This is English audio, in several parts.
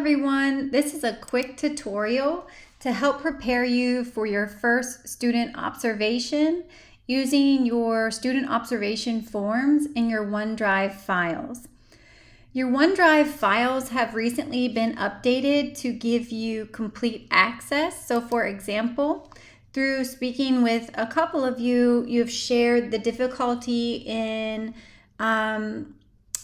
everyone. This is a quick tutorial to help prepare you for your first student observation using your student observation forms in your OneDrive files. Your OneDrive files have recently been updated to give you complete access. So for example, through speaking with a couple of you, you've shared the difficulty in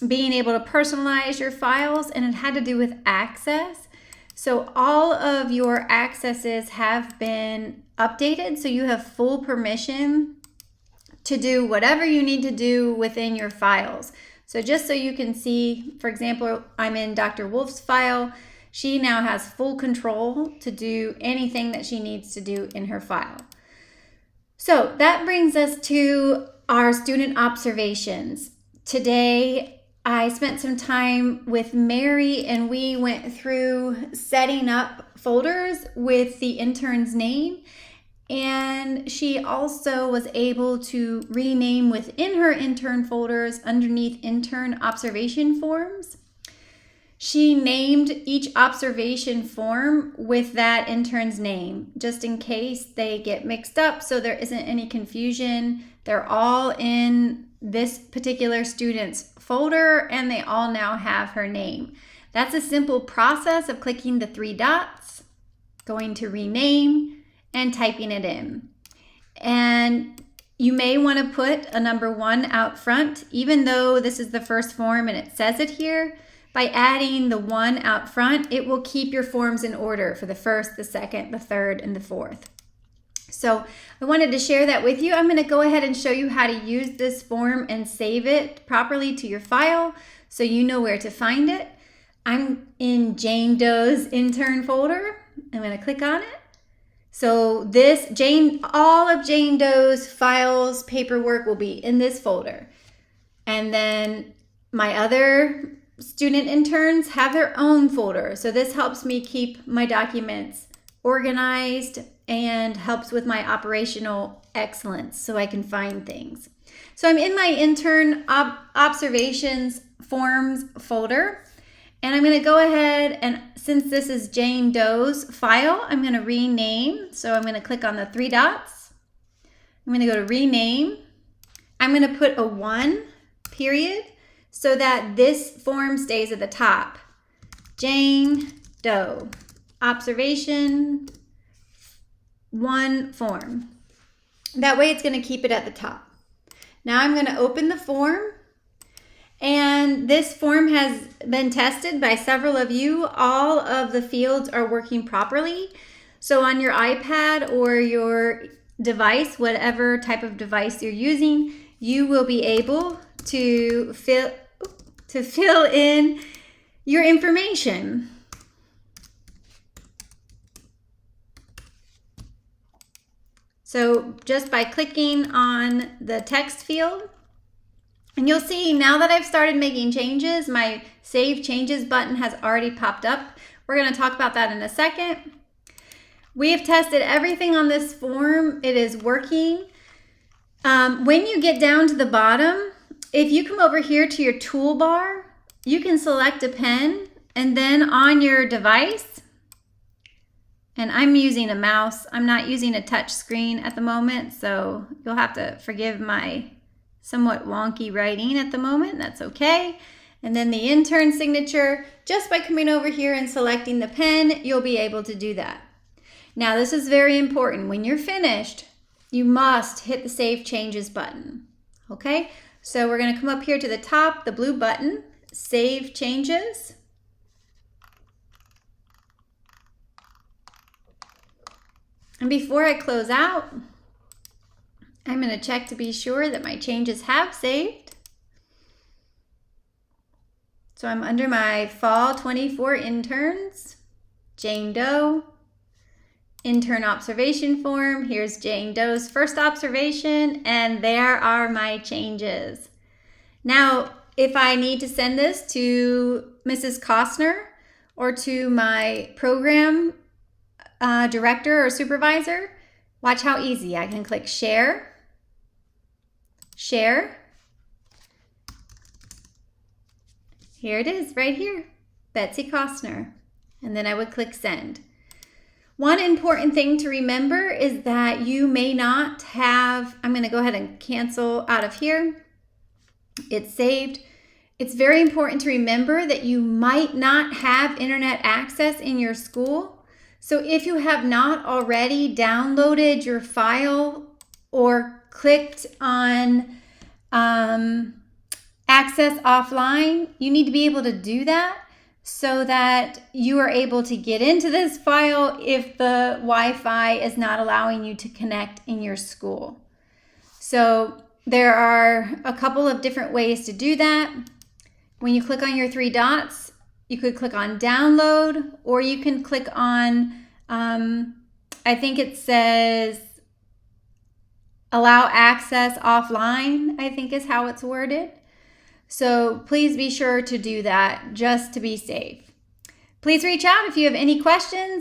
being able to personalize your files, and it had to do with access. So all of your accesses have been updated, so you have full permission to do whatever you need to do within your files. So just so you can see, for example, I'm in Dr. Wolf's file. She now has full control to do anything that she needs to do in her file. So that brings us to our student observations. Today, I spent some time with Mary and we went through setting up folders with the intern's name. And she also was able to rename within her intern folders underneath intern observation forms. She named each observation form with that intern's name, just in case they get mixed up so there isn't any confusion. They're all in this particular student's folder and they all now have her name. That's a simple process of clicking the three dots, going to rename, and typing it in. And you may want to put a number 1 out front, even though this is the first form and it says it here. By adding the 1 out front, it will keep your forms in order for the first, the second, the third, and the fourth. So I wanted to share that with you. I'm going to go ahead and show you how to use this form and save it properly to your file so you know where to find it. I'm in Jane Doe's intern folder. I'm going to click on it. So all of Jane Doe's files, paperwork will be in this folder. And then my other student interns have their own folder. So this helps me keep my documents organized and helps with my operational excellence so I can find things. So I'm in my intern observations forms folder. And I'm going to go ahead and since this is Jane Doe's file, I'm going to rename. So I'm going to click on the three dots. I'm going to go to rename. I'm going to put a 1 period so that this form stays at the top. Jane Doe, observation 1 form. That way it's going to keep it at the top. Now I'm going to open the form. And this form has been tested by several of you. All of the fields are working properly. So on your iPad or your device, whatever type of device you're using, you will be able to fill in your information. So just by clicking on the text field, and you'll see now that I've started making changes, my Save Changes button has already popped up. We're going to talk about that in a second. We have tested everything on this form. It is working. When you get down to the bottom, if you come over here to your toolbar, you can select a pen and then on your device, and I'm using a mouse. I'm not using a touch screen at the moment, so you'll have to forgive my somewhat wonky writing at the moment. That's okay. And then the intern signature, just by coming over here and selecting the pen, you'll be able to do that. Now this is very important. When you're finished, you must hit the Save Changes button. Okay, so we're going to come up here to the top, the blue button, Save Changes. And before I close out, I'm going to check to be sure that my changes have saved. So I'm under my Fall 24 interns, Jane Doe, intern observation form. Here's Jane Doe's first observation, and there are my changes. Now, if I need to send this to Mrs. Costner or to my program director or supervisor, watch how easy. I can click share. Share. Here it is right here, Betsy Costner. and then I would click send. One important thing to remember is that you may not have, I'm going to go ahead and cancel out of here. It's saved. It's very important to remember that you might not have internet access in your school. So if you have not already downloaded your file or clicked on access offline, you need to be able to do that so that you are able to get into this file if the Wi-Fi is not allowing you to connect in your school. So there are a couple of different ways to do that. When you click on your three dots, you could click on download, or you can click on, I think it says allow access offline, I think is how it's worded. So please be sure to do that just to be safe. Please reach out if you have any questions